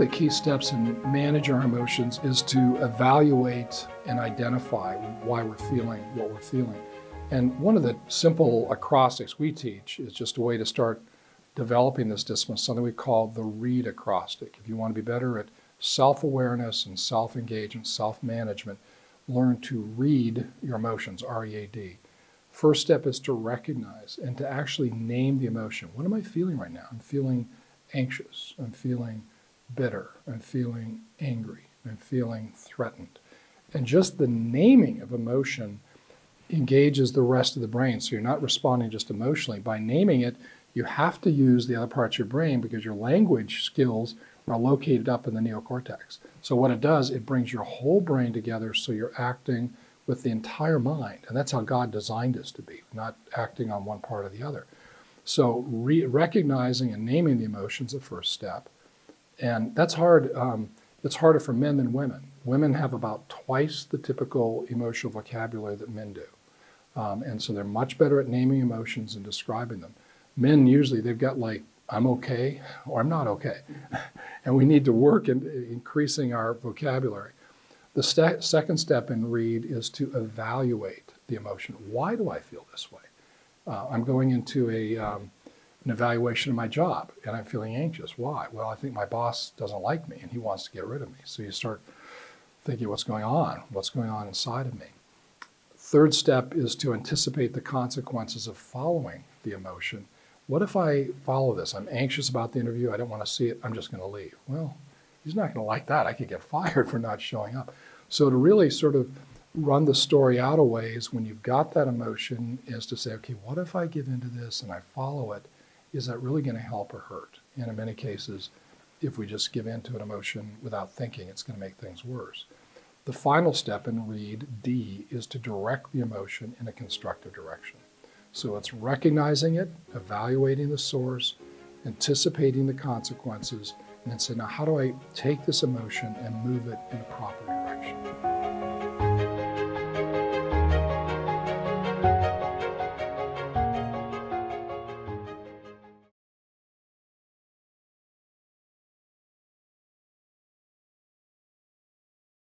the key steps in managing our emotions is to evaluate and identify why we're feeling what we're feeling. And one of the simple acrostics we teach is just a way to start developing this discipline, something we call the READ acrostic. If you want to be better at self-awareness and self-engagement, self-management, learn to read your emotions, R-E-A-D. First step is to recognize and to actually name the emotion. What am I feeling right now? I'm feeling anxious. I'm feeling bitter. I'm feeling angry. I'm feeling threatened. And just the naming of emotion engages the rest of the brain. So you're not responding just emotionally. By naming it, you have to use the other parts of your brain because your language skills are located up in the neocortex. So what it does, it brings your whole brain together so you're acting with the entire mind. And that's how God designed us to be, not acting on one part or the other. So recognizing and naming the emotions is the first step. And that's hard. It's harder for men than women. Women have about twice the typical emotional vocabulary that men do. And so they're much better at naming emotions and describing them. Men usually, they've got like, I'm okay or I'm not okay. And we need to work in increasing our vocabulary. The second step in READ is to evaluate the emotion. Why do I feel this way? I'm going into an evaluation of my job and I'm feeling anxious. Why? Well, I think my boss doesn't like me and he wants to get rid of me. So you start thinking, what's going on? What's going on inside of me? Third step is to anticipate the consequences of following the emotion. What if I follow this? I'm anxious about the interview. I don't want to see it. I'm just going to leave. Well, he's not going to like that. I could get fired for not showing up. So to really sort of run the story out of ways when you've got that emotion is to say, okay, what if I give into this and I follow it? Is that really going to help or hurt? And in many cases, if we just give in to an emotion without thinking, it's going to make things worse. The final step in READ, D, is to direct the emotion in a constructive direction. So it's recognizing it, evaluating the source, anticipating the consequences, and then say, now how do I take this emotion and move it in a proper direction?